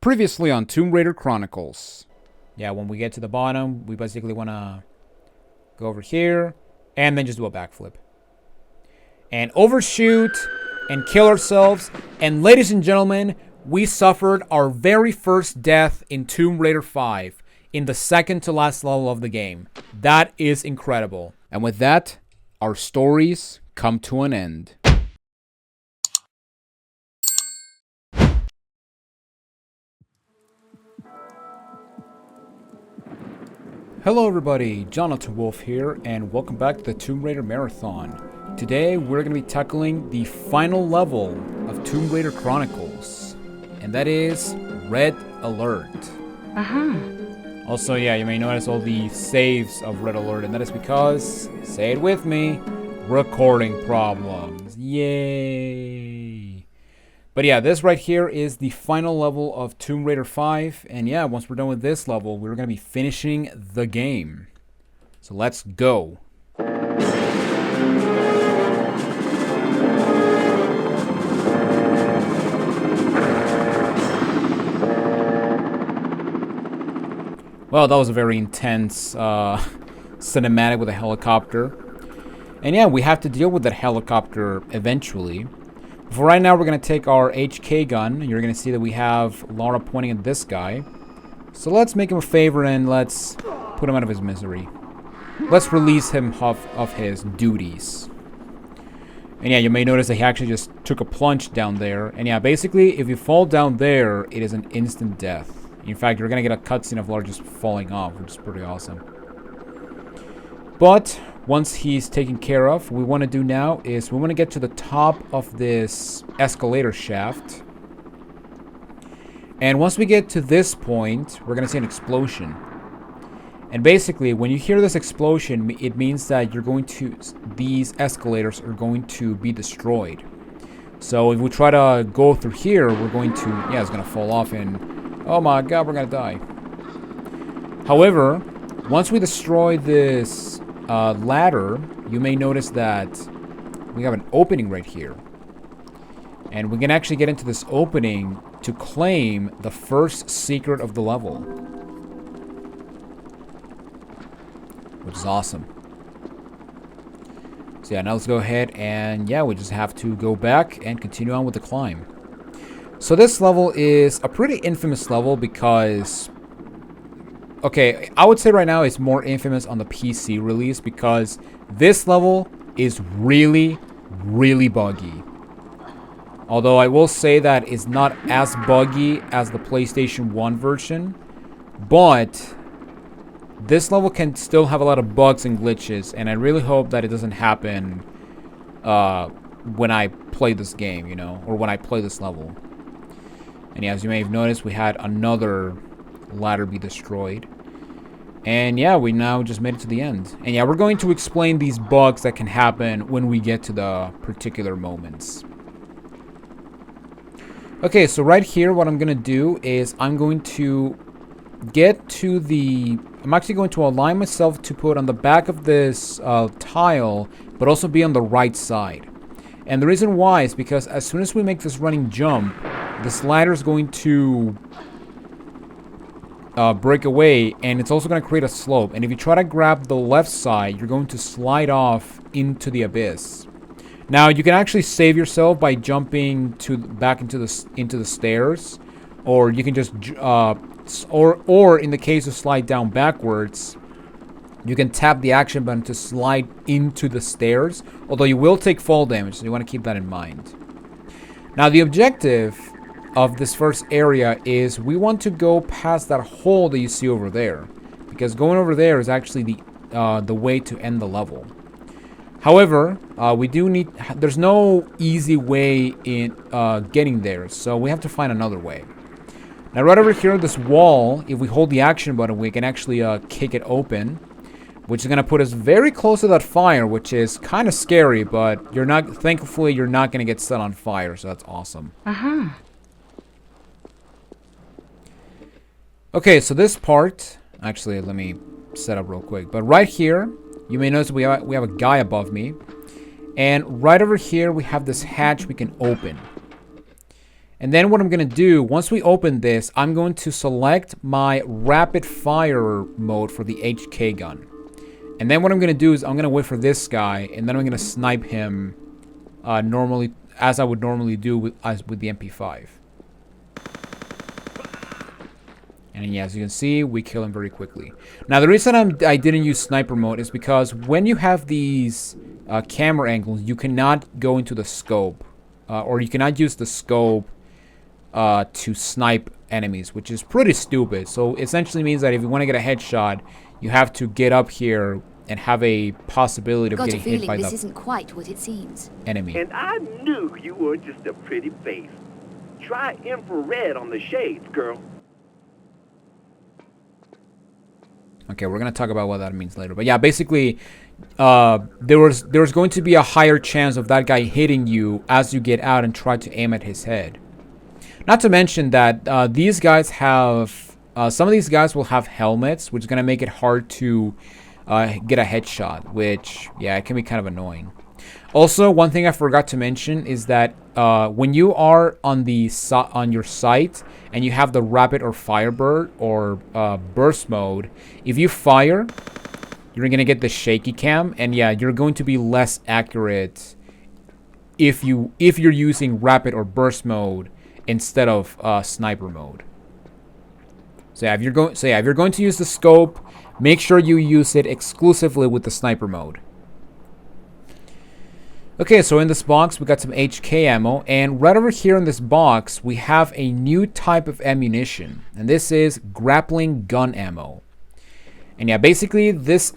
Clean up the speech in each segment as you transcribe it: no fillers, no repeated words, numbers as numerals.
Previously on Tomb Raider Chronicles. Yeah, when we get to the bottom, we basically want to go over here and then just do a backflip. And overshoot and kill ourselves. And ladies and gentlemen, we suffered our very first death in Tomb Raider 5 in the second to last level of the game. That is incredible. And with that, our stories come to an end. Hello everybody, Jonathan Wolf here, and welcome back to the Tomb Raider Marathon. Today we're going to be tackling the final level of Tomb Raider Chronicles, and that is Red Alert. Also, yeah, you may notice all the saves of Red Alert, and that is because, say it with me, recording problems. Yay! But yeah, this right here is the final level of Tomb Raider 5. And yeah, once we're done with this level, we're going to be finishing the game. So let's go. Well, that was a very intense cinematic with a helicopter. And yeah, we have to deal with that helicopter eventually. For right now, we're going to take our HK gun. You're going to see that we have Lara pointing at this guy. So let's make him a favor and let's put him out of his misery. Let's release him of his duties. And yeah, you may notice that he actually just took a plunge down there. And yeah, basically, if you fall down there, it is an instant death. In fact, you're going to get a cutscene of Lara just falling off, which is pretty awesome. But once he's taken care of, what we want to do now is we want to get to the top of this escalator shaft. And once we get to this point, we're going to see an explosion. And basically, when you hear this explosion, it means that these escalators are going to be destroyed. So if we try to go through here, we're going to, yeah, it's going to fall off and, oh my god, we're going to die. However, once we destroy this ladder, you may notice that we have an opening right here. And we can actually get into this opening to claim the first secret of the level. Which is awesome. So yeah, now let's go ahead and yeah, we just have to go back and continue on with the climb. So this level is a pretty infamous level because... okay, I would say right now it's more infamous on the PC release because this level is really, really buggy. Although I will say that it's not as buggy as the PlayStation 1 version, but this level can still have a lot of bugs and glitches, and I really hope that it doesn't happen when I play this game, you know, or when I play this level. And yeah, as you may have noticed, we had another ladder be destroyed. And yeah, we now just made it to the end. And yeah, we're going to explain these bugs that can happen when we get to the particular moments. Okay, so right here, what I'm going to do is I'm going to get to the... I'm actually going to align myself to put on the back of this tile, but also be on the right side. And the reason why is because as soon as we make this running jump, this ladder is going to... break away, and it's also going to create a slope. And if you try to grab the left side, you're going to slide off into the abyss. Now you can actually save yourself by jumping back into the stairs, or you can just or in the case of slide down backwards, you can tap the action button to slide into the stairs. Although you will take fall damage, so you want to keep that in mind. Now the objective of this first area is we want to go past that hole that you see over there, because going over there is actually the way to end the level. However, there's no easy way in getting there, so we have to find another way. Now right over here, this wall, if we hold the action button, we can actually kick it open, which is going to put us very close to that fire, which is kind of scary, but thankfully you're not going to get set on fire, so that's awesome. Okay, so this part, actually, let me set up real quick. But right here, you may notice we have a guy above me. And right over here, we have this hatch we can open. And then what I'm going to do, once we open this, I'm going to select my rapid fire mode for the HK gun. And then what I'm going to do is I'm going to wait for this guy, and then I'm going to snipe him normally, as I would normally do with the MP5. And yeah, as you can see, we kill him very quickly. Now, the reason I didn't use sniper mode is because when you have these camera angles, you cannot go into the scope. Or you cannot use the scope to snipe enemies, which is pretty stupid. So, essentially means that if you want to get a headshot, you have to get up here and have a possibility of getting hit by this isn't quite what it seems. Enemy. And I knew you were just a pretty face. Try infrared on the shades, girl. Okay, we're gonna talk about what that means later. But yeah, basically, there was going to be a higher chance of that guy hitting you as you get out and try to aim at his head. Not to mention that these guys have some of these guys will have helmets, which is gonna make it hard to get a headshot. Which, yeah, it can be kind of annoying. Also, one thing I forgot to mention is that when you are on your sight and you have the rapid or firebird or burst mode, if you fire, you're gonna get the shaky cam, and yeah, you're going to be less accurate if you're using rapid or burst mode instead of sniper mode. So yeah, if you're going to use the scope, make sure you use it exclusively with the sniper mode. Okay, so in this box, we got some HK ammo, and right over here in this box, we have a new type of ammunition, and this is grappling gun ammo. And yeah, basically, this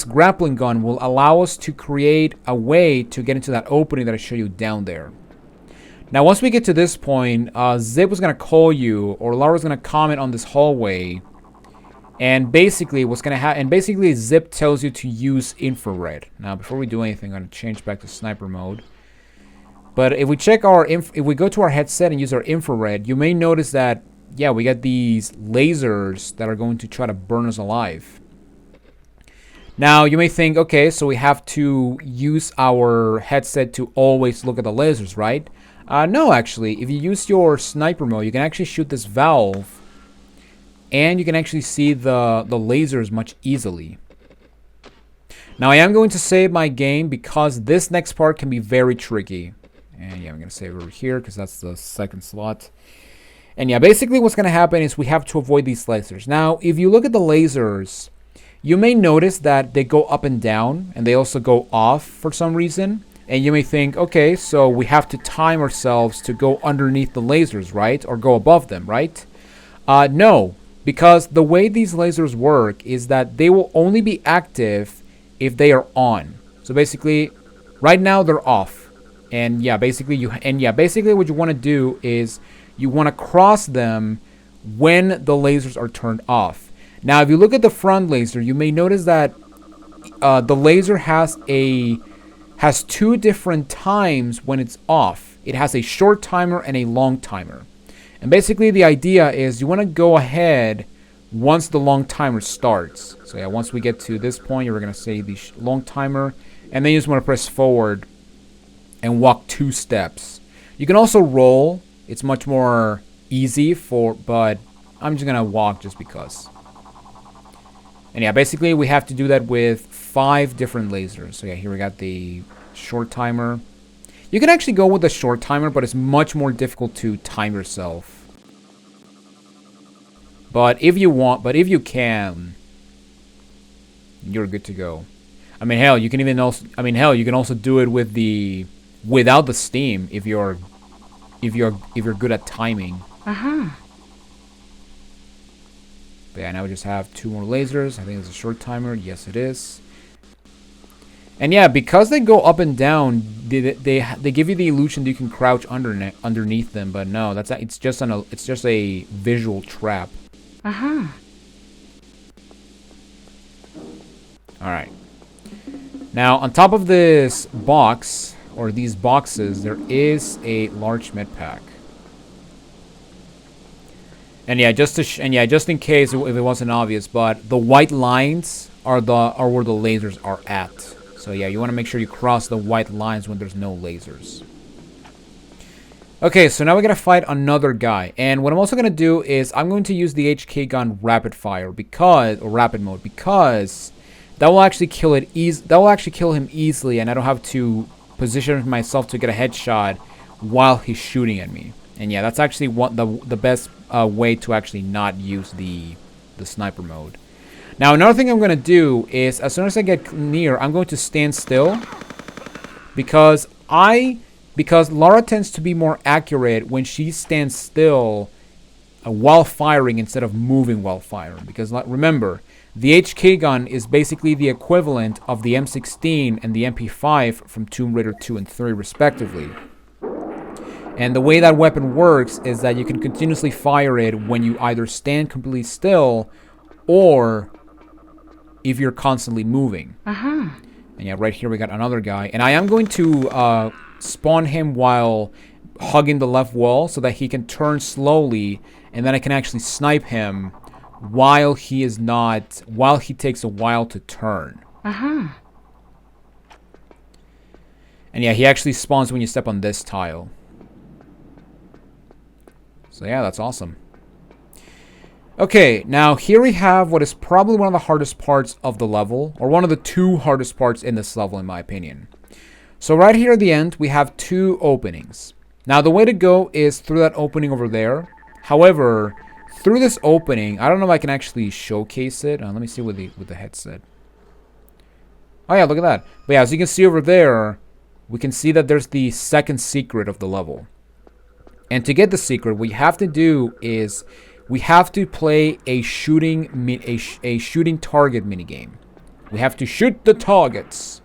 grappling gun will allow us to create a way to get into that opening that I showed you down there. Now, once we get to this point, Zip was going to call you, or Laura's going to comment on this hallway, and basically what's going to happen, and basically Zip tells you to use infrared. Now, before we do anything, I'm going to change back to sniper mode. But if we check if we go to our headset and use our infrared, you may notice that, yeah, we got these lasers that are going to try to burn us alive. Now, you may think, okay, so we have to use our headset to always look at the lasers, right? No, actually, if you use your sniper mode, you can actually shoot this valve, and you can actually see the lasers much easily. Now, I am going to save my game because this next part can be very tricky. And yeah, I'm going to save over here because that's the second slot. And yeah, basically what's going to happen is we have to avoid these lasers. Now, if you look at the lasers, you may notice that they go up and down, and they also go off for some reason. And you may think, okay, so we have to time ourselves to go underneath the lasers, right? Or go above them, right? No. Because the way these lasers work is that they will only be active if they are on. So basically, right now they're off. And yeah, basically what you want to do is you want to cross them when the lasers are turned off. Now, if you look at the front laser, you may notice that the laser has two different times when it's off. It has a short timer and a long timer. And basically the idea is you want to go ahead once the long timer starts. So yeah, once we get to this point, you're going to say the long timer, and then you just want to press forward and walk 2 steps. You can also roll. It's much more easy but I'm just going to walk just because. And yeah, basically we have to do that with 5 different lasers. So yeah, here we got the short timer. You can actually go with the short timer, but it's much more difficult to time yourself. But if you can, you're good to go. I mean, hell, you can also do it with without the steam if you're good at timing. Uh-huh. But yeah, now we just have 2 more lasers. I think it's a short timer. Yes, it is. And yeah, because they go up and down, they give you the illusion that you can crouch underneath them, but no, it's just a visual trap. Uh-huh. All right. Now, on top of this box or these boxes, there is a large med pack. And yeah, just in case if it wasn't obvious, but the white lines are where the lasers are at. So yeah, you want to make sure you cross the white lines when there's no lasers. Okay, so now we're going to fight another guy. And what I'm also going to do is I'm going to use the HK gun rapid fire because, or rapid mode, because that will actually kill it that will actually kill him easily, and I don't have to position myself to get a headshot while he's shooting at me. And yeah, that's actually the best way to actually not use the sniper mode. Now, another thing I'm going to do is as soon as I get near, I'm going to stand still because Lara tends to be more accurate when she stands still while firing instead of moving while firing. Because remember, the HK gun is basically the equivalent of the M16 and the MP5 from Tomb Raider 2 and 3 respectively. And the way that weapon works is that you can continuously fire it when you either stand completely still or if you're constantly moving. And yeah, right here we got another guy. And I am going to spawn him while hugging the left wall so that he can turn slowly, and then I can actually snipe him while he takes a while to turn. And yeah, he actually spawns when you step on this tile. So yeah, that's awesome. Okay, now here we have what is probably one of the hardest parts of the level, or one of the two hardest parts in this level in my opinion. So right here at the end, we have two openings. Now the way to go is through that opening over there. However, through this opening, I don't know if I can actually showcase it. Let me see with the headset. Oh yeah, look at that. But yeah, as you can see over there, we can see that there's the second secret of the level. And to get the secret, what we have to do is we have to play a shooting target minigame. We have to shoot the targets.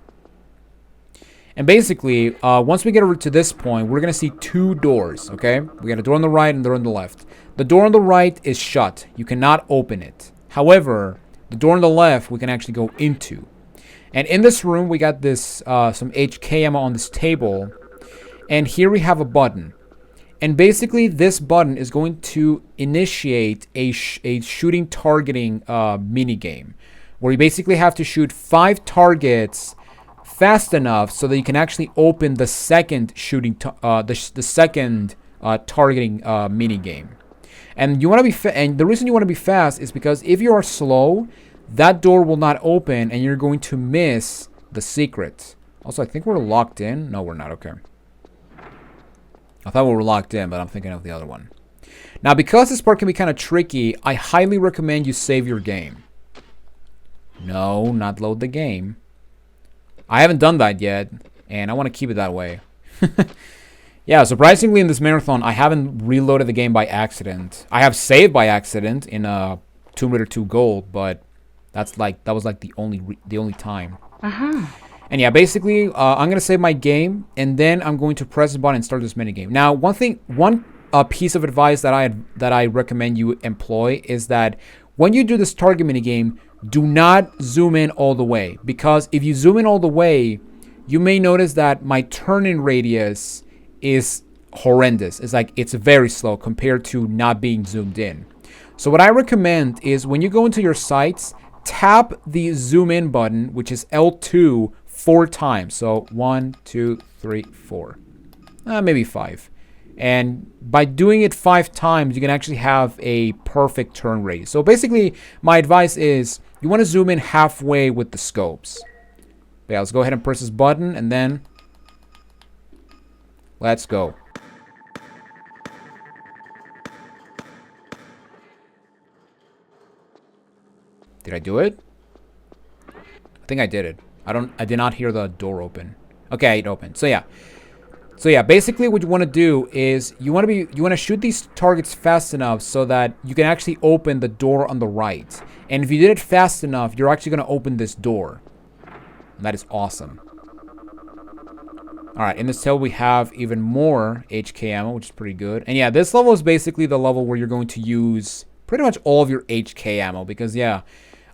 And basically, once we get over to this point, we're going to see two doors, okay? We got a door on the right and a door on the left. The door on the right is shut. You cannot open it. However, the door on the left, we can actually go into. And in this room, we got this some HK ammo on this table. And here we have a button. And basically, this button is going to initiate a shooting targeting minigame, where you basically have to shoot 5 targets fast enough so that you can actually open the second shooting, the second targeting minigame. And you want to be and the reason you want to be fast is because if you are slow, that door will not open, and you're going to miss the secret. Also, I think we're locked in. No, we're not. Okay. I thought we were locked in, but I'm thinking of the other one. Now, because this part can be kind of tricky, I highly recommend you save your game. No, not load the game. I haven't done that yet, and I want to keep it that way. Yeah, surprisingly in this marathon, I haven't reloaded the game by accident. I have saved by accident in Tomb Raider 2 Gold, but that was like the only time. And yeah, basically, I'm going to save my game, and then I'm going to press the button and start this minigame. Now, one piece of advice that I recommend you employ is that when you do this target minigame, do not zoom in all the way. Because if you zoom in all the way, you may notice that my turn-in radius is horrendous. It's very slow compared to not being zoomed in. So what I recommend is when you go into your sights, tap the zoom in button, which is L2, 4 times. So 1, 2, 3, 4. Maybe 5. And by doing it 5 times, you can actually have a perfect turn radius. So basically, my advice is you want to zoom in halfway with the scopes. But yeah, let's go ahead and press this button, and then let's go. Did I do it? I think I did it. I did not hear the door open. Okay, it opened. So yeah, basically what you want to do is you want to shoot these targets fast enough so that you can actually open the door on the right. And if you did it fast enough, you're actually going to open this door. And that is awesome. All right, in this level we have even more HK ammo, which is pretty good. And yeah, this level is basically the level where you're going to use pretty much all of your HK ammo because yeah,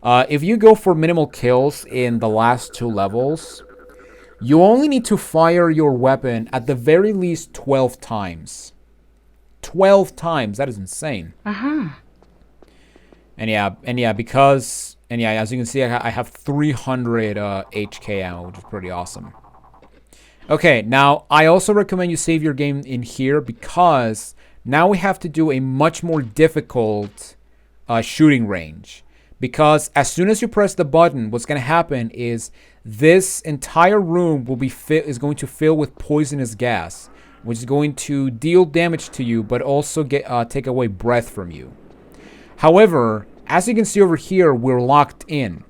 if you go for minimal kills in the last 2 levels, you only need to fire your weapon at the very least 12 times. 12 times. That is insane. And yeah, as you can see, I have 300 HK ammo, which is pretty awesome. Okay, now I also recommend you save your game in here because now we have to do a much more difficult shooting range. Because as soon as you press the button, what's going to happen is this entire room will be is going to fill with poisonous gas, which is going to deal damage to you, but also take away breath from you. However, as you can see over here, we're locked in.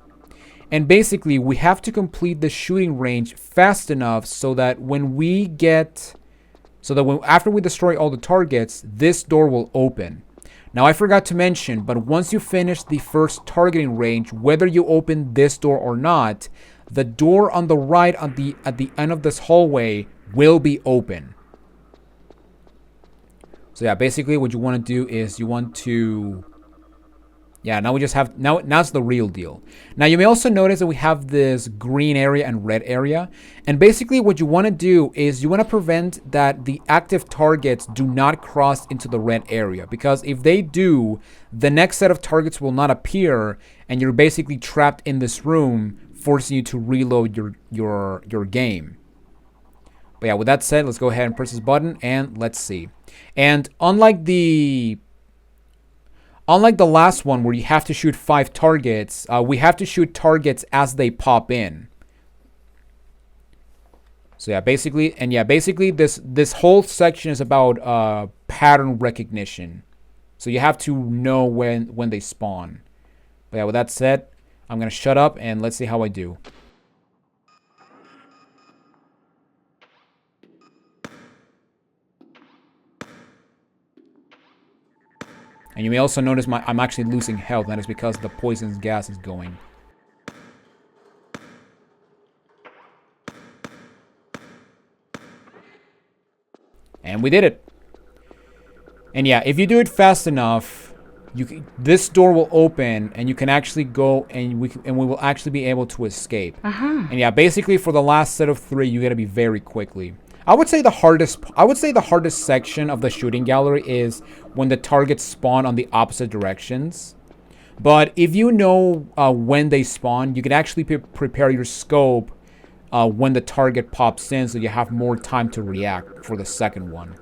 And basically, we have to complete the shooting range fast enough so that after we destroy all the targets, this door will open. Now, I forgot to mention, but once you finish the first targeting range, whether you open this door or not, the door on the right at the end of this hallway will be open. So yeah, basically what you want to do is you want to... Yeah, now we just have... Now it's the real deal. Now, you may also notice that we have this green area and red area. And basically what you want to do is you want to prevent that the active targets do not cross into the red area. Because if they do, the next set of targets will not appear. And you're basically trapped in this room, forcing you to reload your game. But yeah, with that said, let's go ahead and press this button and let's see. And unlike the last one where you have to shoot 5 targets, we have to shoot targets as they pop in. So yeah, basically this whole section is about pattern recognition. So you have to know when they spawn. But yeah, with that said, I'm gonna shut up and let's see how I do. And you may also notice I'm actually losing health. That is because the poisonous gas is going. And we did it. And yeah, if you do it fast enough, this door will open and you can actually go and we will actually be able to escape. And yeah, basically for the last set of 3, you gotta be very quickly. I would say the hardest section of the shooting gallery is when the targets spawn on the opposite directions. But if you know when they spawn, you can actually prepare your scope when the target pops in, so you have more time to react for the second one.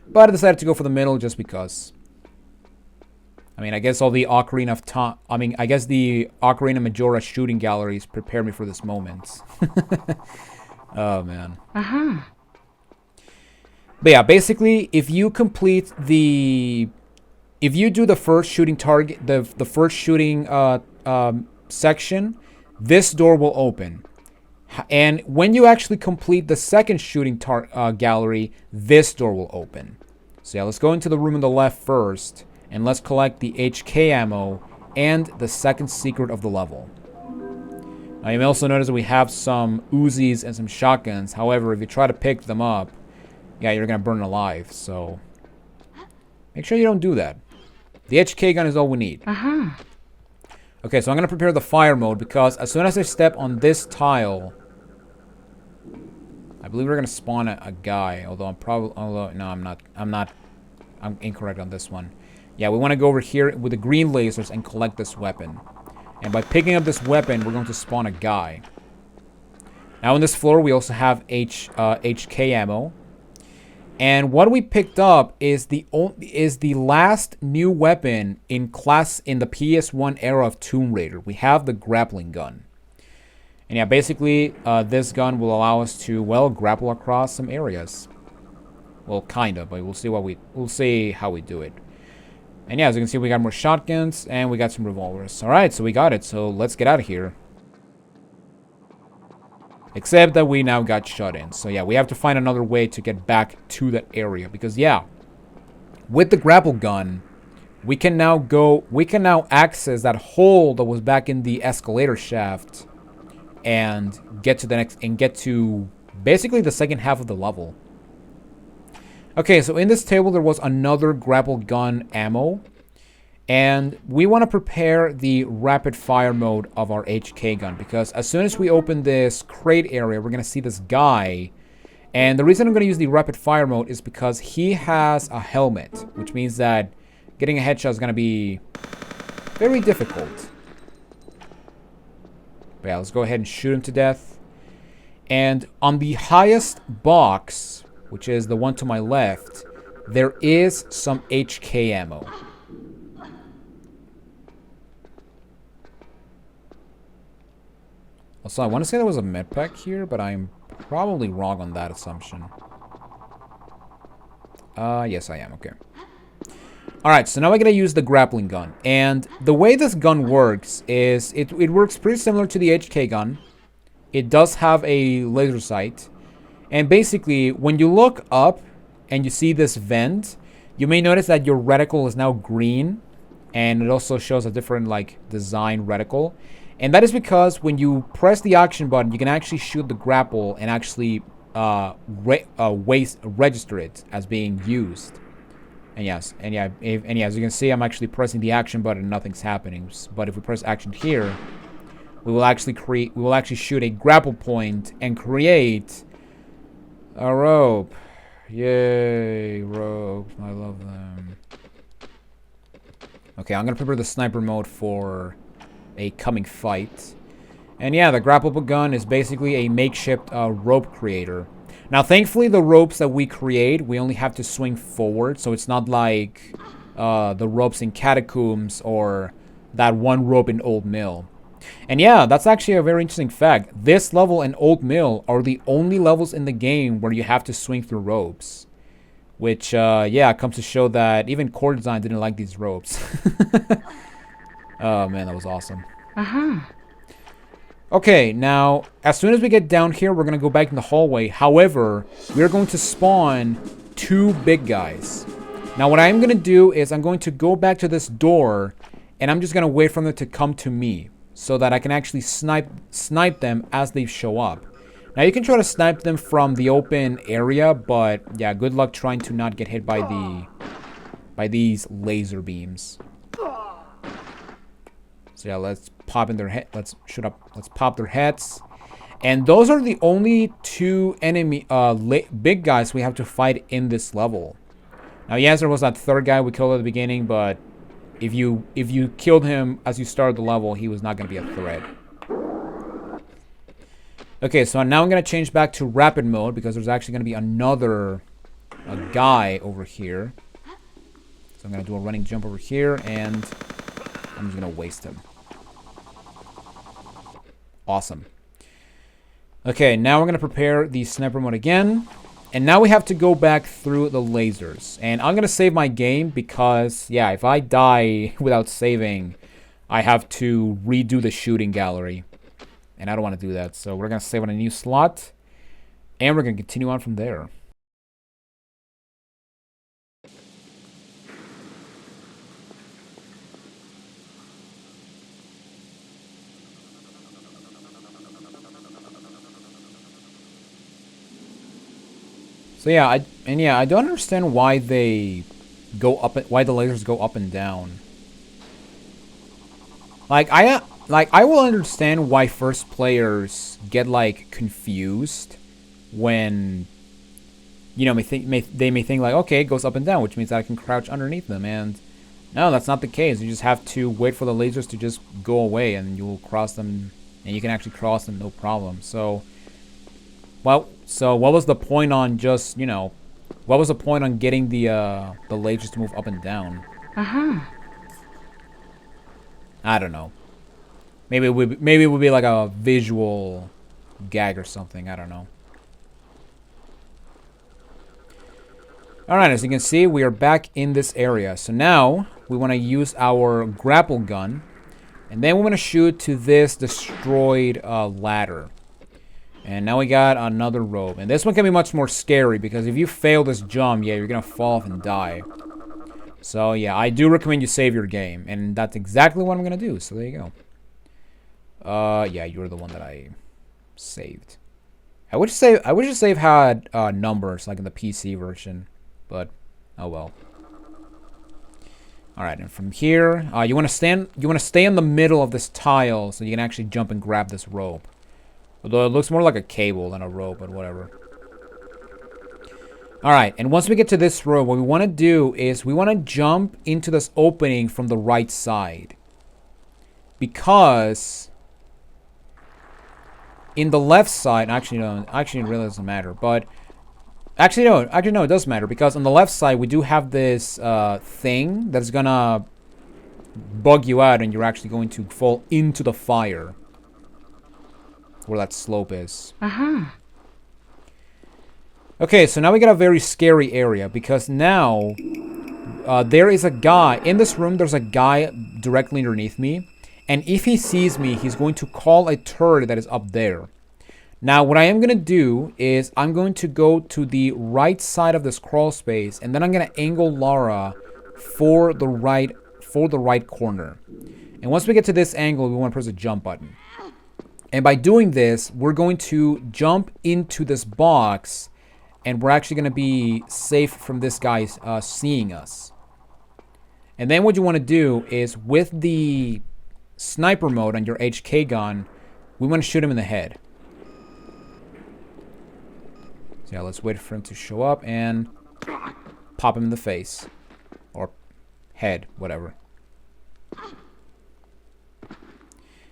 But I decided to go for the middle just because. I mean, I guess all the Ocarina of Time... I guess the Ocarina Majora shooting galleries prepared me for this moment. Oh, man. But yeah, basically, if you complete the... If you do the first shooting target... The first shooting section, this door will open. And when you actually complete the second shooting gallery, this door will open. So yeah, let's go into the room on the left first. And let's collect the HK ammo and the second secret of the level. Now, you may also notice that we have some Uzis and some shotguns. However, if you try to pick them up, yeah, you're going to burn alive. So, make sure you don't do that. The HK gun is all we need. Okay, so I'm going to prepare the fire mode because as soon as I step on this tile, I believe we're going to spawn a guy. Although no, I'm not. I'm incorrect on this one. Yeah, we want to go over here with the green lasers and collect this weapon. And by picking up this weapon, we're going to spawn a guy. Now on this floor, we also have HK ammo. And what we picked up is the last new weapon in the PS1 era of Tomb Raider. We have the grappling gun. And yeah, basically, this gun will allow us to, well, grapple across some areas. Well, kind of, but we'll see how we do it. And yeah, as you can see, we got more shotguns and we got some revolvers. Alright, so we got it. So let's get out of here. Except that we now got shut in. So yeah, we have to find another way to get back to that area. Because yeah, with the grapple gun, we can now access that hole that was back in the escalator shaft. And get to basically the second half of the level. Okay, so in this table there was another grapple gun ammo. And we want to prepare the rapid fire mode of our HK gun. Because as soon as we open this crate area, we're going to see this guy. And the reason I'm going to use the rapid fire mode is because he has a helmet. Which means that getting a headshot is going to be very difficult. But yeah, let's go ahead and shoot him to death. And on the highest box, which is the one to my left, there is some HK ammo. Also, I want to say there was a medpack here, but I'm probably wrong on that assumption. Yes, I am. Okay. Alright, so now we're going to use the grappling gun. And the way this gun works is it works pretty similar to the HK gun. It does have a laser sight. And basically, when you look up and you see this vent, you may notice that your reticle is now green. And it also shows a different, like, design reticle. And that is because when you press the action button, you can actually shoot the grapple and actually register it as being used. And yes, and yeah, as you can see, I'm actually pressing the action button and nothing's happening. But if we press action here, we will actually shoot a grapple point and create a rope. Yay, ropes. I love them. Okay, I'm gonna prepare the sniper mode for a coming fight. And yeah, the grapple gun is basically a makeshift rope creator. Now, thankfully, the ropes that we create, we only have to swing forward, so it's not like the ropes in Catacombs or that one rope in Old Mill. And yeah, that's actually a very interesting fact. This level and Old Mill are the only levels in the game where you have to swing through ropes. Which, yeah, comes to show that even core design didn't like these ropes. Oh, man, that was awesome. Okay, now, as soon as we get down here, we're going to go back in the hallway. However, we're going to spawn 2 big guys. Now, what I'm going to do is I'm going to go back to this door, and I'm just going to wait for them to come to me so that I can actually snipe them as they show up. Now, you can try to snipe them from the open area, but, yeah, good luck trying to not get hit by these laser beams. So yeah, let's pop in their head. Let's pop their heads. And those are the only 2 enemy big guys we have to fight in this level. Now, yes, there was that 3rd guy we killed at the beginning, but if you killed him as you started the level, he was not going to be a threat. Okay, so now I'm going to change back to rapid mode because there's actually going to be another guy over here. So I'm going to do a running jump over here, and I'm just going to waste him. Awesome. Okay, now we're going to prepare the sniper mode again. And now we have to go back through the lasers. And I'm going to save my game because, yeah, if I die without saving, I have to redo the shooting gallery. And I don't want to do that. So we're going to save on a new slot. And we're going to continue on from there. So yeah, I don't understand why they go up, why the lasers go up and down. Like I will understand why first players get like confused when, you know, they may think like, okay, it goes up and down, which means that I can crouch underneath them, and no, that's not the case. You just have to wait for the lasers to just go away, and you will cross them, and you can actually cross them no problem. So, well, so what was the point on just, you know, what was the point on getting the lasers to move up and down? I don't know. Maybe it would be like a visual gag or something. I don't know. Alright, as you can see, we are back in this area. So now, we want to use our grapple gun. And then we want to shoot to this destroyed ladder. And now we got another rope. And this one can be much more scary because if you fail this jump, yeah, you're going to fall off and die. So, yeah, I do recommend you save your game. And that's exactly what I'm going to do. So, there you go. Yeah, you're the one that I saved. I wish save had numbers like in the PC version. But, oh well. Alright, and from here, you want to stay in the middle of this tile so you can actually jump and grab this rope. Although it looks more like a cable than a rope, but whatever. Alright, and once we get to this rope, what we want to do is we want to jump into this opening from the right side. Because in the left side, actually no, actually it really doesn't matter, but actually no, it does matter, because on the left side we do have this thing that's gonna bug you out, and you're actually going to fall into the fire where that slope is. Okay, so now we got a very scary area, because now there is a guy in this room. There's a guy directly underneath me, and if he sees me, he's going to call a turret that is up there. Now, what I am going to do is I'm going to go to the right side of this crawl space, and then I'm going to angle Lara for the right corner. And once we get to this angle, we want to press the jump button. And by doing this, we're going to jump into this box, and we're actually going to be safe from this guy seeing us. And then what you want to do is, with the sniper mode on your HK gun, we want to shoot him in the head. So yeah, let's wait for him to show up and pop him in the face. Or head, whatever.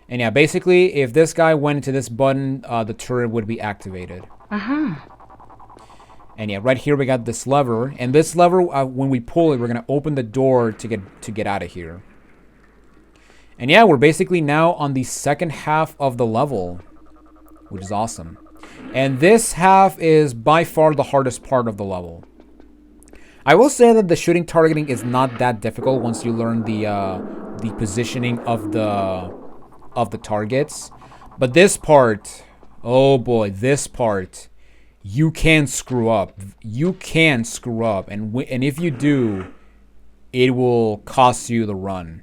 And yeah, basically, if this guy went into this button, the turret would be activated. And yeah, right here we got this lever. And this lever, when we pull it, we're going to open the door to get out of here. And yeah, we're basically now on the second half of the level, which is awesome. And this half is by far the hardest part of the level. I will say that the shooting targeting is not that difficult once you learn the positioning of the targets. But this part, oh boy, this part, you can screw up. You can screw up, and if you do, it will cost you the run.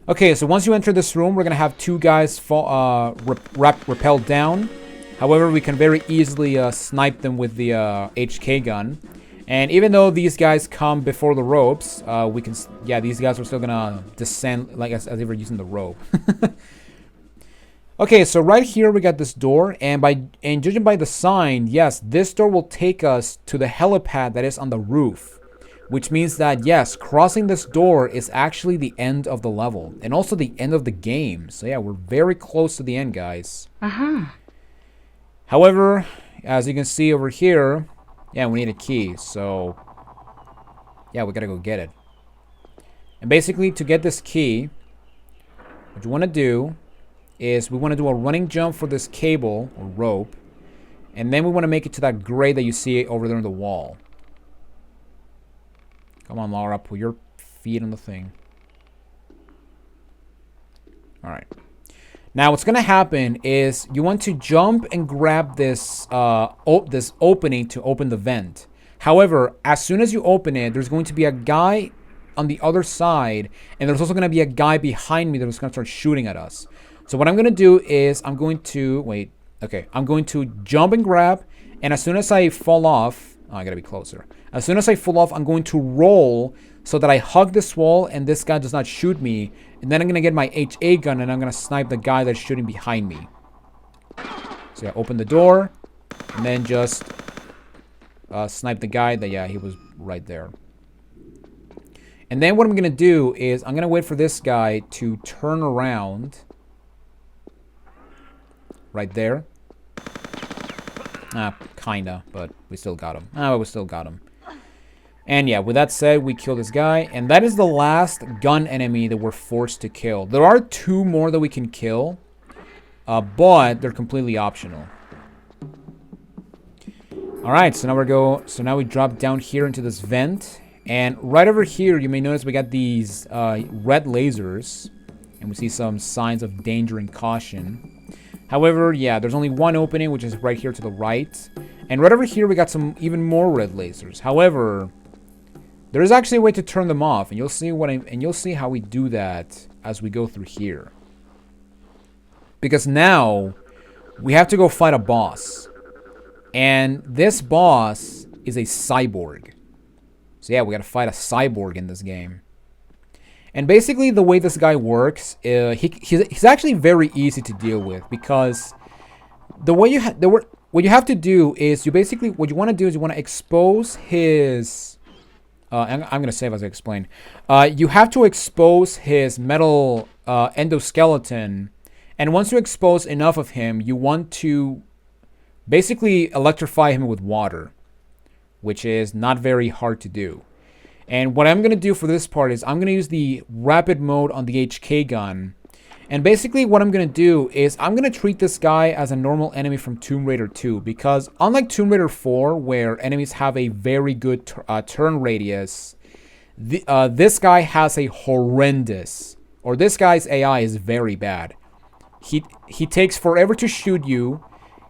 Okay, so once you enter this room, we're gonna have two guys rappel down. However, we can very easily snipe them with the HK gun. And even though these guys come before the ropes, we can, yeah, these guys are still gonna descend like as they were using the rope. Okay, so right here we got this door, and judging by the sign, yes, this door will take us to the helipad that is on the roof, which means that yes, crossing this door is actually the end of the level and also the end of the game. So yeah, we're very close to the end, guys. However, as you can see over here, yeah, we need a key, so yeah, we gotta go get it. And basically, to get this key, what you want to do is we want to do a running jump for this cable or rope, and then we want to make it to that grate that you see over there on the wall. Come on, Lara, put your feet on the thing. Alright. Now what's going to happen is you want to jump and grab this this opening to open the vent. However, as soon as you open it, there's going to be a guy on the other side, and there's also going to be a guy behind me that's going to start shooting at us. So what I'm going to do is I'm going to jump and grab, and as soon as I fall off, oh, I got to be closer. As soon as I fall off, I'm going to roll so that I hug this wall and this guy does not shoot me. And then I'm going to get my HA gun and I'm going to snipe the guy that's shooting behind me. So yeah, open the door and then just snipe the guy that, yeah, he was right there. And then what I'm going to do is I'm going to wait for this guy to turn around. Right there. Kinda, but we still got him. We still got him. And yeah, with that said, we kill this guy. And that is the last gun enemy that we're forced to kill. There are 2 more that we can kill. But they're completely optional. Alright, so now we drop down here into this vent. And right over here, you may notice we got these red lasers. And we see some signs of danger and caution. However, yeah, there's only one opening, which is right here to the right. And right over here, we got some even more red lasers. However, there is actually a way to turn them off, and you'll see how we do that as we go through here. Because now we have to go fight a boss. And this boss is a cyborg. So yeah, we got to fight a cyborg in this game. And basically, the way this guy works, he's actually very easy to deal with, because the way what you have to do is what you want to do is you want to expose his. I'm gonna save as I explain. You have to expose his metal endoskeleton, And once you expose enough of him, you want to basically electrify him with water, which is not very hard to do. And what I'm going to do for this part is I'm going to use the rapid mode on the HK gun. And basically what I'm going to do is I'm going to treat this guy as a normal enemy from Tomb Raider 2. Because unlike Tomb Raider 4, where enemies have a very good turn radius, this guy has a horrendous, or this guy's AI is very bad. He takes forever to shoot you.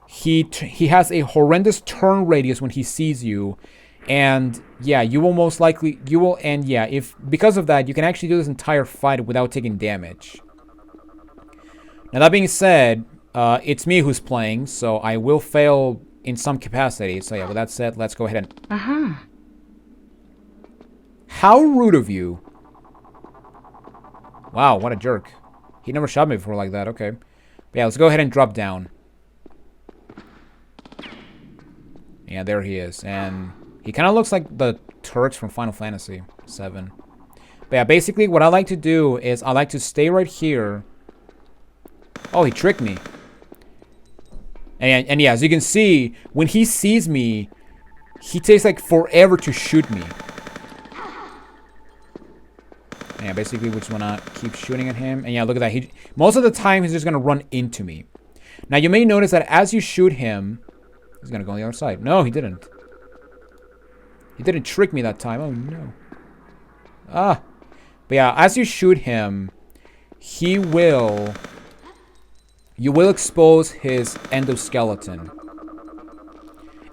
He has a horrendous turn radius when he sees you. And yeah, you will most likely, if because of that, you can actually do this entire fight without taking damage. Now that being said, it's me who's playing, so I will fail in some capacity. So yeah, with that said, let's go ahead and... How rude of you. Wow, what a jerk. He never shot me before like that, okay. But yeah, let's go ahead and drop down. Yeah, there he is. And he kind of looks like the Turks from Final Fantasy VII. But yeah, basically what I like to do is I like to stay right here. Oh, he tricked me. And yeah, as you can see, when he sees me, he takes like forever to shoot me. Yeah, basically we just want to keep shooting at him. And yeah, look at that. Most of the time, he's just going to run into me. Now, you may notice that as you shoot him, he's going to go on the other side. No, he didn't. He didn't trick me that time. Oh, no. Ah. But yeah, as you shoot him, you will expose his endoskeleton.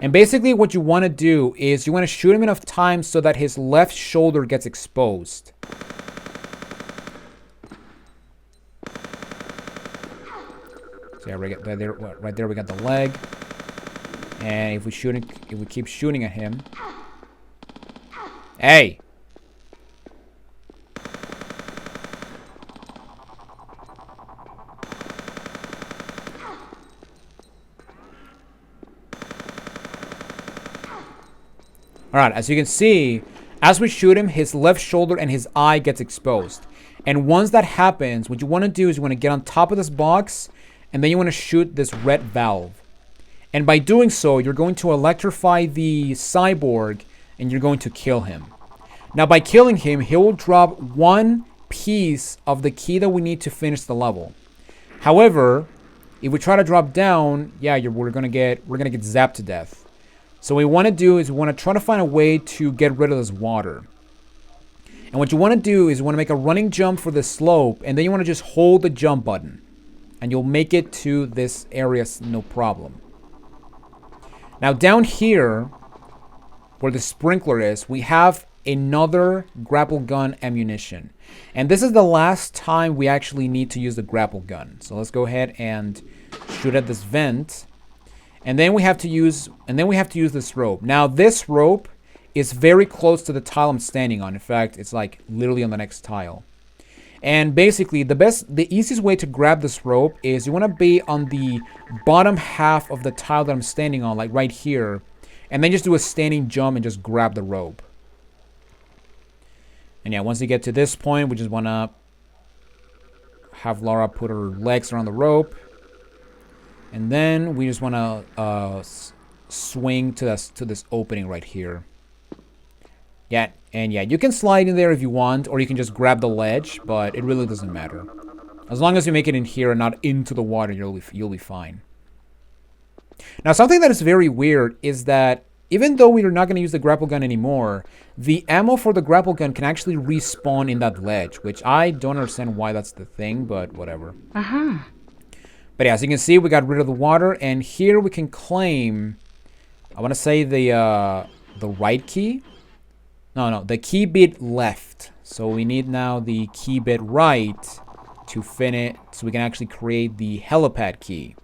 And basically what you want to do is you want to shoot him enough times so that his left shoulder gets exposed. So yeah, right there we got the leg. And if we keep shooting at him. Hey! Alright, as you can see, as we shoot him, his left shoulder and his eye gets exposed. And once that happens, what you want to do is you want to get on top of this box, and then you want to shoot this red valve. And by doing so, you're going to electrify the cyborg, and you're going to kill him. Now, by killing him, he will drop one piece of the key that we need to finish the level. However, if we try to drop down, yeah, we're gonna get zapped to death. So what we want to do is we want to try to find a way to get rid of this water. And what you want to do is you want to make a running jump for this slope, and then you want to just hold the jump button. And you'll make it to this area no problem. Now down here, where the sprinkler is, we have another grapple gun ammunition. And this is the last time we actually need to use the grapple gun. So let's go ahead and shoot at this vent. And then we have to use this rope. Now this rope is very close to the tile I'm standing on. In fact, it's like literally on the next tile. And basically the easiest way to grab this rope is you want to be on the bottom half of the tile that I'm standing on, like right here. And then just do a standing jump and just grab the rope. And yeah, once you get to this point, we just want to have Laura put her legs around the rope. And then we just want to swing to this opening right here. Yeah, and yeah, you can slide in there if you want, or you can just grab the ledge, but it really doesn't matter. As long as you make it in here and not into the water, you'll be fine. Now, something that is very weird is that even though we are not going to use the grapple gun anymore, the ammo for the grapple gun can actually respawn in that ledge, which I don't understand why that's the thing, but whatever. But yeah, as you can see, we got rid of the water, and here we can claim, I want to say the right key. No, the key bit left. So we need now the key bit right to finish, so we can actually create the helipad key.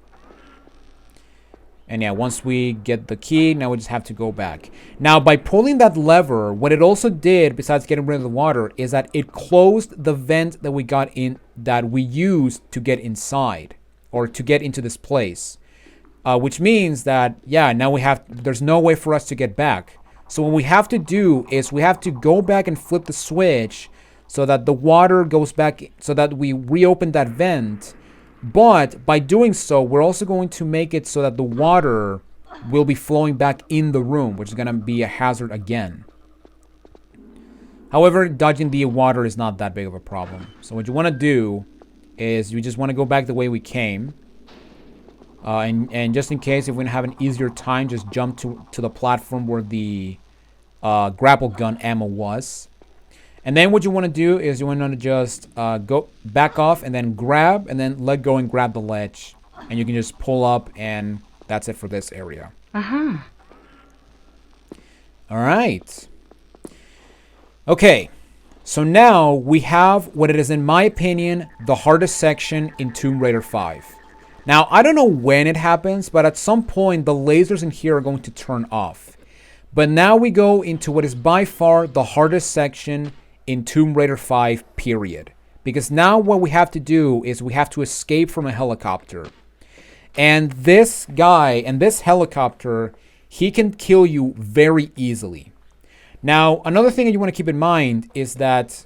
And yeah, once we get the key, now we just have to go back. Now, by pulling that lever, what it also did, besides getting rid of the water, is that it closed the vent that we got in, that we used to get inside, or to get into this place. Which means that, yeah, now there's no way for us to get back. So what we have to do is we have to go back and flip the switch so that the water goes back, so that we reopen that vent. But by doing so, we're also going to make it so that the water will be flowing back in the room, which is going to be a hazard again. However, dodging the water is not that big of a problem. So what you want to do is you just want to go back the way we came. And just in case, if we have an easier time, just jump to the platform where the grapple gun ammo was. And then what you want to do is you want to just go back off and then grab and then let go and grab the ledge. And you can just pull up and that's it for this area. Uh-huh. All right. Okay. So now we have what it is, in my opinion, the hardest section in Tomb Raider 5. Now, I don't know when it happens, but at some point the lasers in here are going to turn off. But now we go into what is by far the hardest section in Tomb Raider 5, period. Because now what we have to do is we have to escape from a helicopter. And this guy and this helicopter, he can kill you very easily. Now, another thing that you want to keep in mind is that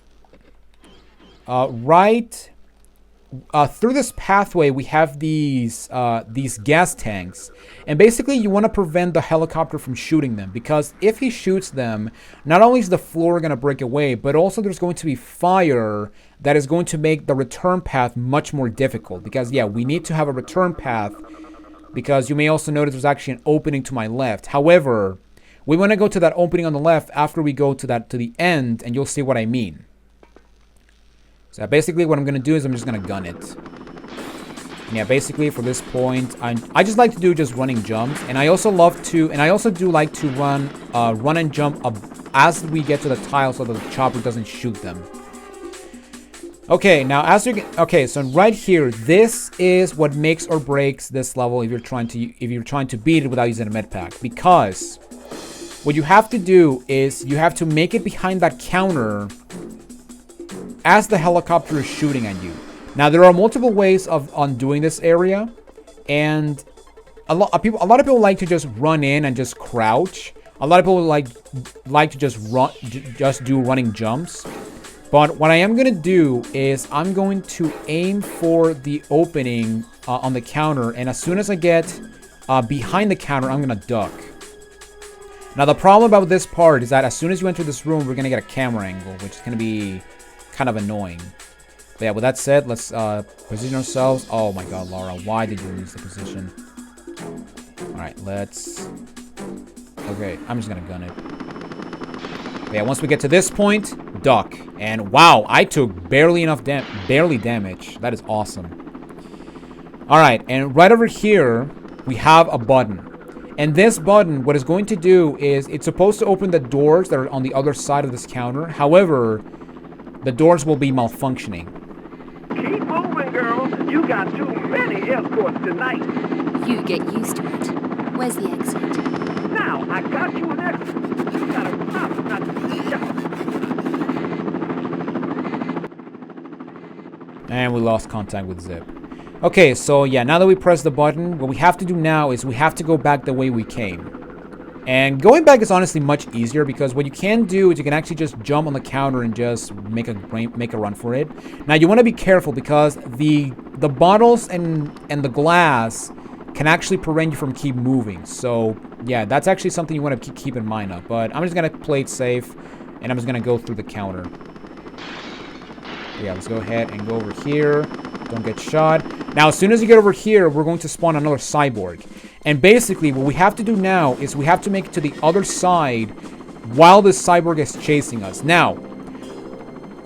through this pathway, we have these gas tanks. And basically, you want to prevent the helicopter from shooting them. Because if he shoots them, not only is the floor going to break away, but also there's going to be fire that is going to make the return path much more difficult. Because, yeah, we need to have a return path. Because you may also notice there's actually an opening to my left. However, we want to go to that opening on the left after we go to the end, and you'll see what I mean. So basically what I'm going to do is I'm just going to gun it. And yeah, basically for this point, I just like to do just running jumps. And I also do like to run and jump up as we get to the tile so that the chopper doesn't shoot them. Okay, now so right here, this is what makes or breaks this level if you're trying to beat it without using a med pack. Because what you have to do is you have to make it behind that counter as the helicopter is shooting at you. Now, there are multiple ways of undoing this area, and a lot of people like to just run in and just crouch. A lot of people like to just do running jumps. But what I am gonna do is I'm going to aim for the opening on the counter, and as soon as I get behind the counter, I'm gonna duck. Now, the problem about this part is that as soon as you enter this room, we're gonna get a camera angle, which is gonna be kind of annoying. But yeah, with that said, let's position ourselves. Oh my god, Laura, why did you lose the position? Alright, let's... Okay, I'm just gonna gun it. But yeah, once we get to this point, duck. And wow, I took barely damage. That is awesome. Alright, and right over here, we have a button. And this button, what it's going to do is it's supposed to open the doors that are on the other side of this counter. However, the doors will be malfunctioning. Keep moving, girl. You got too many escorts tonight. You get used to it. Where's the exit? Now, I got you an exit. You gotta promise not to shout. And we lost contact with Zip. Okay, so yeah, now that we press the button, what we have to do now is we have to go back the way we came. And going back is honestly much easier because what you can do is you can actually just jump on the counter and just make a run for it. Now you want to be careful because the bottles and the glass can actually prevent you from keep moving. So yeah, that's actually something you want to keep in mind of. But I'm just gonna play it safe, and I'm just gonna go through the counter. Yeah, let's go ahead and go over here. Don't get shot. Now, as soon as you get over here, we're going to spawn another cyborg. And basically, what we have to do now is we have to make it to the other side while this cyborg is chasing us. Now,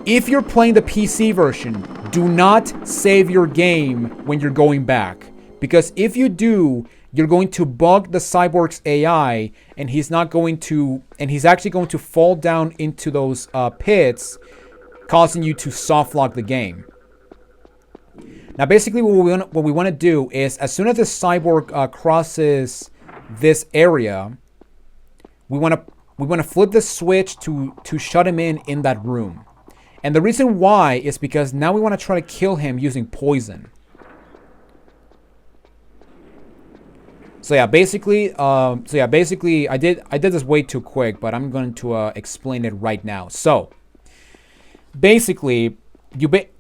if you're playing the PC version, do not save your game when you're going back. Because if you do, you're going to bug the cyborg's AI, and he's actually going to fall down into those pits, causing you to soft lock the game. Now, basically, what we want to do is, as soon as this cyborg crosses this area, we want to flip the switch to shut him in that room. And the reason why is because now we want to try to kill him using poison. So yeah, basically, I did this way too quick, but I'm going to explain it right now. So, basically,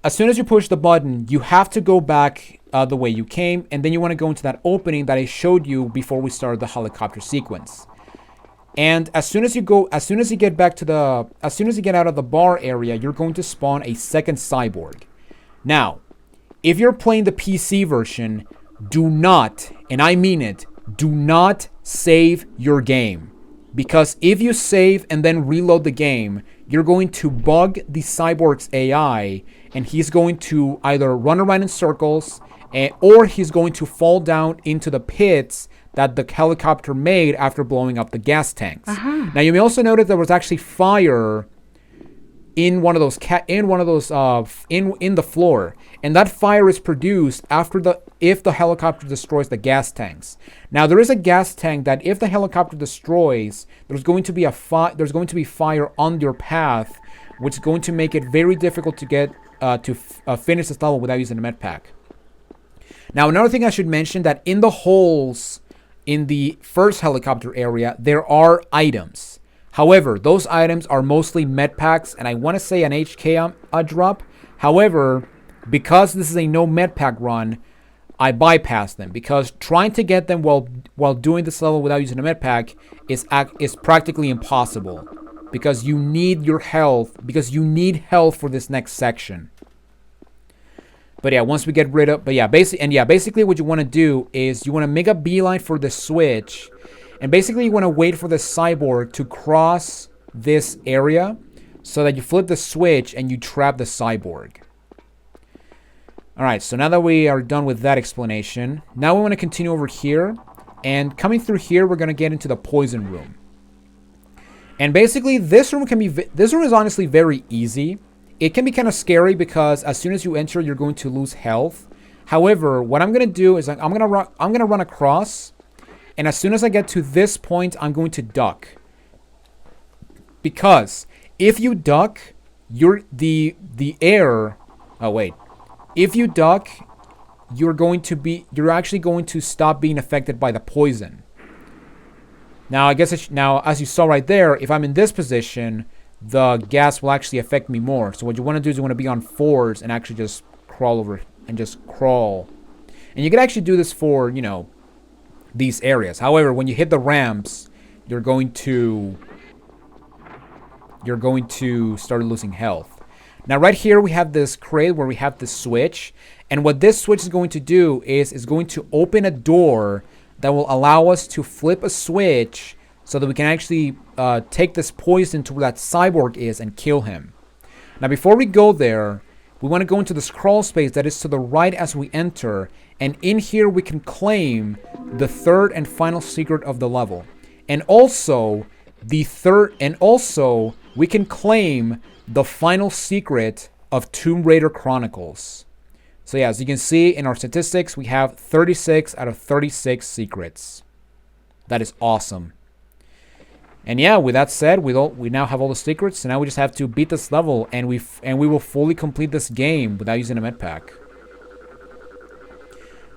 as soon as you push the button, you have to go back the way you came, and then you want to go into that opening that I showed you before we started the helicopter sequence. And as soon as you get out of the bar area, you're going to spawn a second cyborg. Now, if you're playing the PC version, do not, and I mean it, do not save your game. Because if you save and then reload the game, you're going to bug the cyborg's AI, and he's going to either run around in circles, or he's going to fall down into the pits that the helicopter made after blowing up the gas tanks. Now, you may also notice there was actually fire in one of those in the floor, and that fire is produced if the helicopter destroys the gas tanks. Now, there is a gas tank that if the helicopter destroys, there's going to be fire on your path, which is going to make it very difficult to get to finish this level without using a med pack. Now, another thing I should mention, that in the holes in the first helicopter area, there are items. However, those items are mostly med packs, and I want to say an HK drop. However, because this is a no med pack run, I bypass them, because trying to get them while doing this level without using a med pack is practically impossible, because you need your health, for this next section. But yeah, once we get rid of, basically what you want to do is you want to make a beeline for the switch, and basically you want to wait for the cyborg to cross this area so that you flip the switch and you trap the cyborg. Alright, so now that we are done with that explanation, now we want to continue over here, and coming through here, we're going to get into the poison room. And basically, this room is honestly very easy. It can be kind of scary because as soon as you enter, you're going to lose health. However, what I'm going to do is I'm going to run across, and as soon as I get to this point, I'm going to duck. Because if you duck, if you duck, you're actually going to stop being affected by the poison. Now, as you saw right there, if I'm in this position, the gas will actually affect me more. So what you want to do is you want to be on 4s and actually just crawl over and just crawl. And you can actually do this for, these areas. However, when you hit the ramps, you're going to start losing health. Now, right here, we have this crate where we have this switch. And what this switch is going to do is going to open a door that will allow us to flip a switch so that we can actually take this poison to where that cyborg is and kill him. Now, before we go there, we want to go into this crawl space that is to the right as we enter. And in here, we can claim the third and final secret of the level. And also, we can claim the final secret of Tomb Raider Chronicles. So yeah, as you can see in our statistics, we have 36 out of 36 secrets. That is awesome. And yeah, with that said, we now have all the secrets, so now we just have to beat this level, and we will fully complete this game without using a med pack.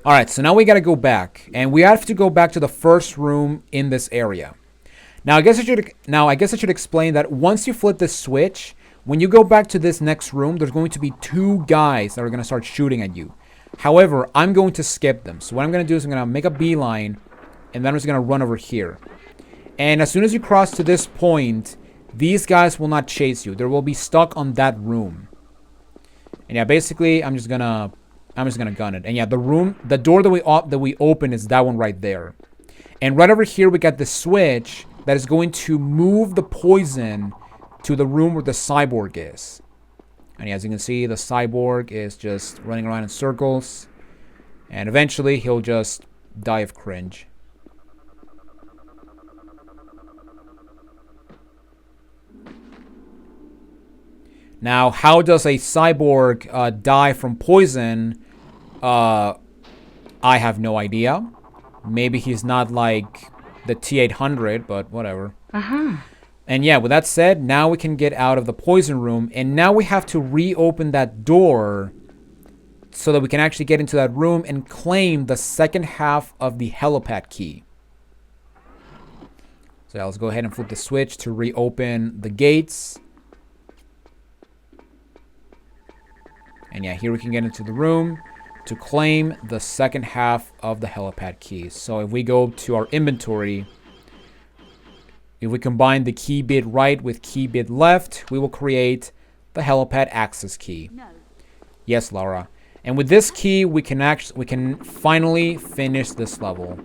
All right, so now we got to go back, and we have to go back to the first room in this area. Now, I guess I should explain that once you flip this switch, when you go back to this next room, there's going to be 2 guys that are going to start shooting at you. However, I'm going to skip them. So what I'm going to do is I'm going to make a beeline, and then I'm just going to run over here. And as soon as you cross to this point, these guys will not chase you. They will be stuck on that room. And yeah, basically, I'm just gonna gun it. And yeah, the door that we open is that one right there. And right over here, we got the switch that is going to move the poison to the room where the cyborg is. And yeah, as you can see, the cyborg is just running around in circles. And eventually, he'll just die of cringe. Now, how does a cyborg die from poison? I have no idea. Maybe he's not like the T-800, but whatever. And yeah, with that said, now we can get out of the poison room. And now we have to reopen that door so that we can actually get into that room and claim the second half of the helipad key. So yeah, let's go ahead and flip the switch to reopen the gates. And yeah, here we can get into the room to claim the second half of the helipad keys. So if we go to our inventory, if we combine the key bit right with key bit left, we will create the helipad access key. No. Yes, Laura. And with this key, we can finally finish this level.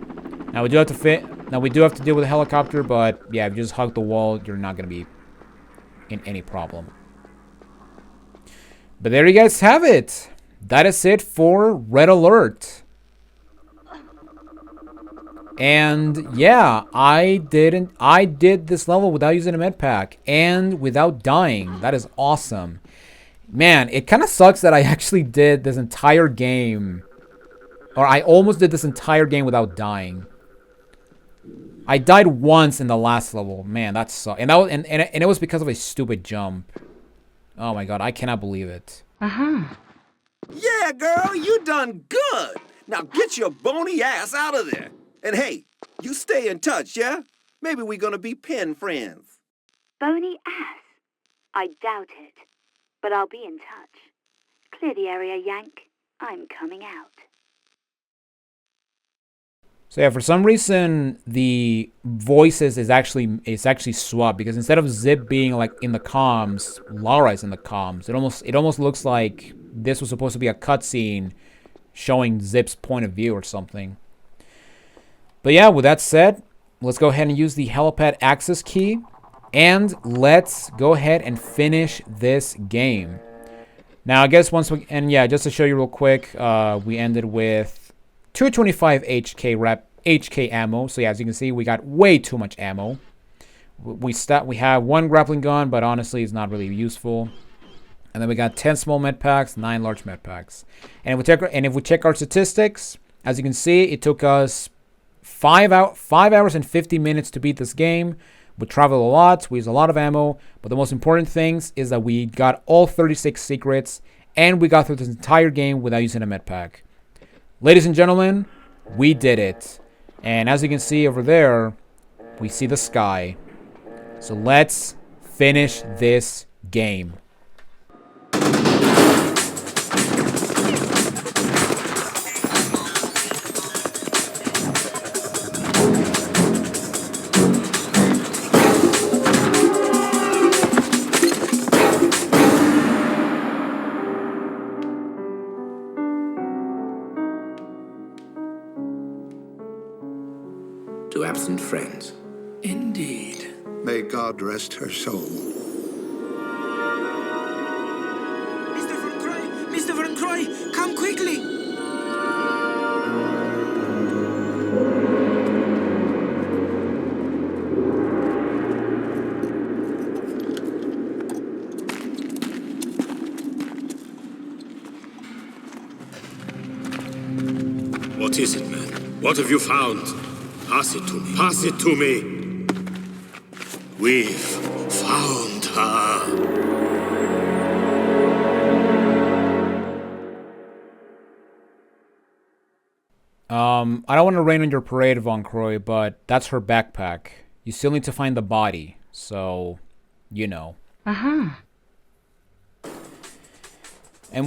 Now we do have to deal with a helicopter, but yeah, if you just hug the wall, you're not gonna be in any problem. But there you guys have it. That is it for Red Alert. And yeah, I did this level without using a med pack and without dying. That is awesome. Man, it kind of sucks that I actually did this entire game, or I almost did this entire game without dying. I died once in the last level. Man, that sucked. And that was, and it was because of a stupid jump. Oh my god, I cannot believe it. Yeah, girl, you done good. Now get your bony ass out of there. And hey, you stay in touch, yeah? Maybe we're gonna be pen friends. Bony ass? I doubt it. But I'll be in touch. Clear the area, Yank. I'm coming out. So yeah, for some reason the voices is actually swapped, because instead of Zip being like in the comms, Laura is in the comms. It almost looks like this was supposed to be a cutscene showing Zip's point of view or something. But yeah, with that said, let's go ahead and use the helipad access key, and let's go ahead and finish this game. Now, I guess and yeah, just to show you real quick, we ended with 225 HK ammo. So yeah, as you can see, we got way too much ammo. We have one grappling gun, but honestly, it's not really useful. And then we got 10 small med packs, 9 large med packs. And if we check our statistics, as you can see, it took us 5 hours and 50 minutes to beat this game. We traveled a lot, we used a lot of ammo, but the most important things is that we got all 36 secrets, and we got through this entire game without using a med pack. Ladies and gentlemen, we did it. And as you can see over there, we see the sky. So let's finish this game. To absent friends. Indeed. May God rest her soul. Mr. Van Croy! Mr. Van Croy! Come quickly! What is it, man? What have you found? Pass it to me. Pass it to me. We've found her. I don't want to rain on your parade, Von Croy, but that's her backpack. You still need to find the body, so you know. And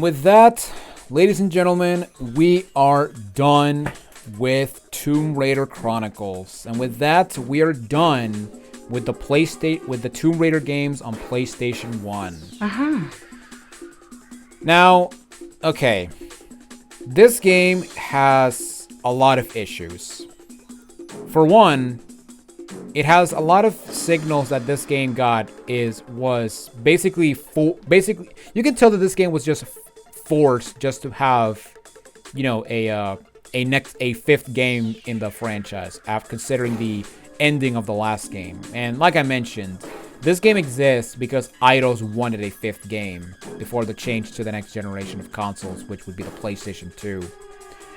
with that, ladies and gentlemen, we are done with Tomb Raider Chronicles. And with that, we are done with the Tomb Raider games on PlayStation 1. Now, okay. This game has a lot of issues. For one, it has a lot of signals that this game was basically you can tell that this game was just forced just to have, you know, a fifth game in the franchise, after considering the ending of the last game. And like I mentioned, this game exists because Eidos wanted a fifth game before the change to the next generation of consoles, which would be the PlayStation 2.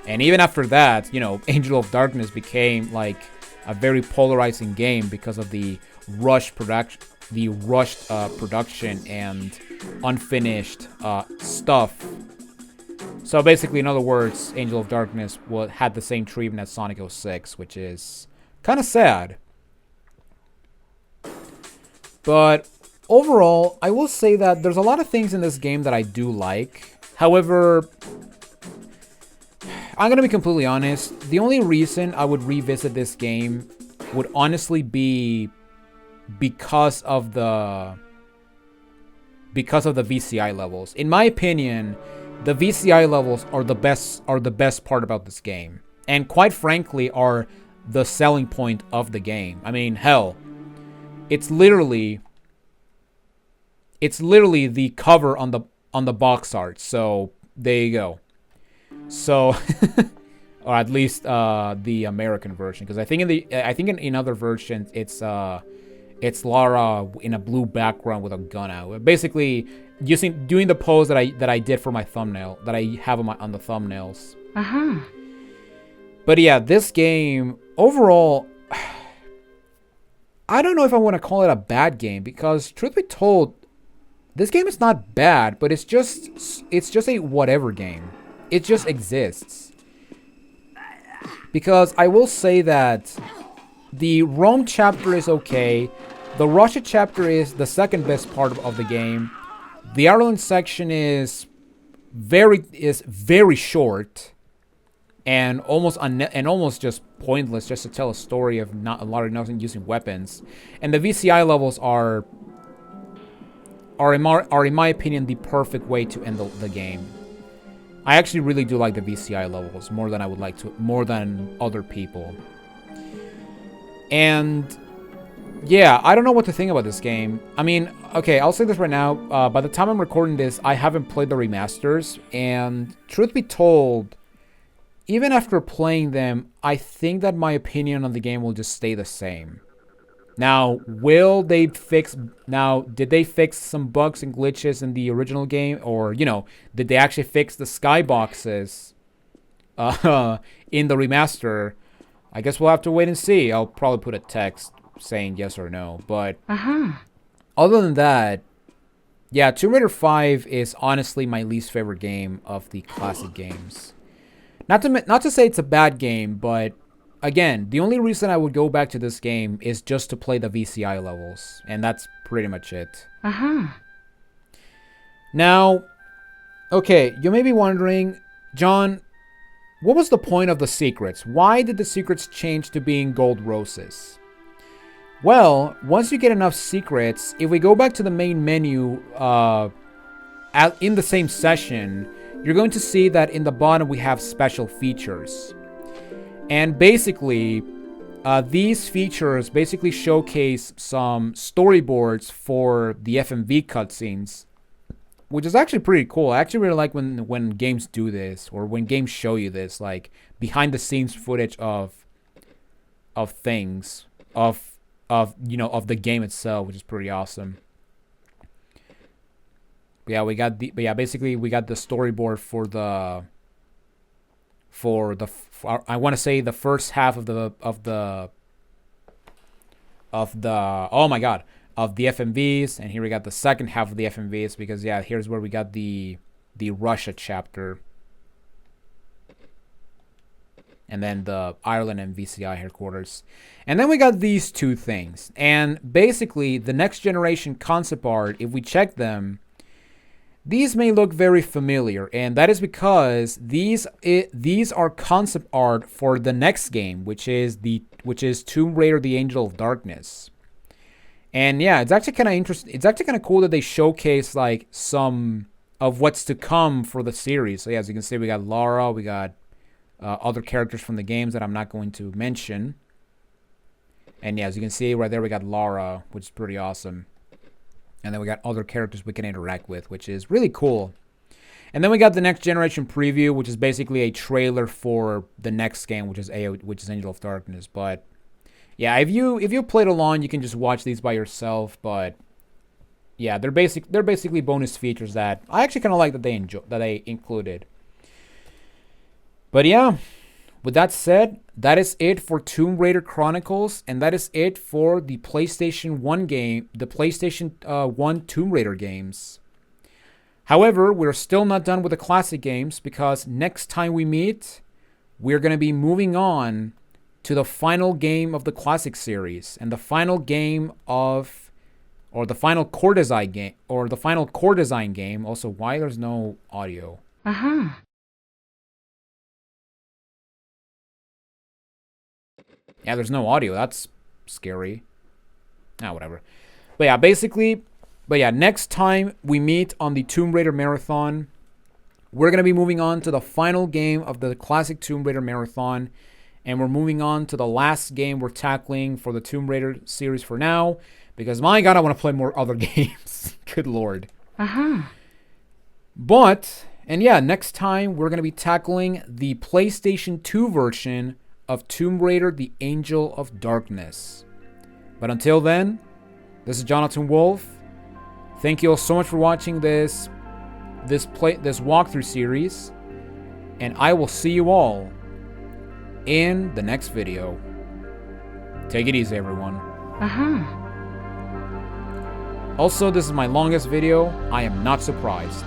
And even after that, you know, Angel of Darkness became like a very polarizing game because of the rushed production and unfinished stuff. So basically, in other words, Angel of Darkness had the same treatment as Sonic 06, which is kind of sad. But overall, I will say that there's a lot of things in this game that I do like. However, I'm going to be completely honest. The only reason I would revisit this game would honestly be because of the VCI levels. In my opinion, the VCI levels are the best part about this game, and quite frankly are the selling point of the game. I mean, hell, it's literally the cover on the box art. So there you go. So or at least the American version, because I think in other versions it's Lara in a blue background with a gun out. Basically, doing the pose that I did for my thumbnail, that I have on the thumbnails. But yeah, this game overall, I don't know if I want to call it a bad game, because truth be told, this game is not bad, but it's just a whatever game. It just exists. Because I will say that the Rome chapter is okay. The Russia chapter is the second best part of the game. The Ireland section is very short and almost just pointless, just to tell a story of a lot of nothing using weapons. And the VCI levels are in my opinion the perfect way to end the game. I actually really do like the VCI levels more than other people. And yeah, I don't know what to think about this game. I mean, okay, I'll say this right now. By the time I'm recording this, I haven't played the remasters, and truth be told, even after playing them, I think that my opinion on the game will just stay the same. Now, did they fix some bugs and glitches in the original game? Or, did they actually fix the skyboxes in the remaster? I guess we'll have to wait and see. I'll probably put a text saying yes or no. But other than that, yeah, Tomb Raider 5 is honestly my least favorite game of the classic games. Not to say it's a bad game, but again, the only reason I would go back to this game is just to play the VCI levels, and that's pretty much it. Now, okay, you may be wondering, John, what was the point of the secrets? Why did the secrets change to being gold roses? Well, once you get enough secrets, if we go back to the main menu in the same session, you're going to see that in the bottom we have special features. And basically, these features basically showcase some storyboards for the FMV cutscenes, which is actually pretty cool. I actually really like when games do this, or when games show you this, like behind the scenes footage of things, of the game itself, which is pretty awesome. But yeah, basically we got the storyboard for I want to say the first half of the oh my god, of the FMVs, and here we got the second half of the FMVs, because yeah, here's where we got the Russia chapter, and then the Ireland and VCI headquarters, and then we got these two things. And basically the next generation concept art, if we check them, these may look very familiar, and that is because these are concept art for the next game, which is Tomb Raider: The Angel of Darkness. And yeah, it's actually kind of interesting. It's actually kind of cool that they showcase like some of what's to come for the series. So yeah, as you can see, we got Lara, we got other characters from the games that I'm not going to mention. And yeah, as you can see right there, we got Lara, which is pretty awesome. And then we got other characters we can interact with, which is really cool. And then we got the next generation preview, which is basically a trailer for the next game, which is Angel of Darkness. But yeah, if you played along, you can just watch these by yourself. But yeah, they're basically bonus features that I actually kind of like that they included. But yeah, with that said, that is it for Tomb Raider Chronicles, and that is it for the PlayStation 1 game, the PlayStation 1 Tomb Raider games. However, we're still not done with the classic games, because next time we meet, we're going to be moving on to the final game of the classic series, and the final game of Or the final core design game. Or the final core design game. Also, why there's no audio? Uh-huh. Yeah, there's no audio. That's scary. Whatever. But yeah, basically... But yeah, next time we meet on the Tomb Raider Marathon, we're going to be moving on to the final game of the classic Tomb Raider Marathon. And we're moving on to the last game we're tackling for the Tomb Raider series for now. Because my god, I want to play more other games. Good lord. Uh-huh. But, and yeah, next time we're going to be tackling the PlayStation 2 version of Tomb Raider: The Angel of Darkness. But until then, this is Jonathan Wolf. Thank you all so much for watching this walkthrough series, and I will see you all in the next video. Take it easy, everyone. Uh-huh. Also, this is my longest video. I am not surprised.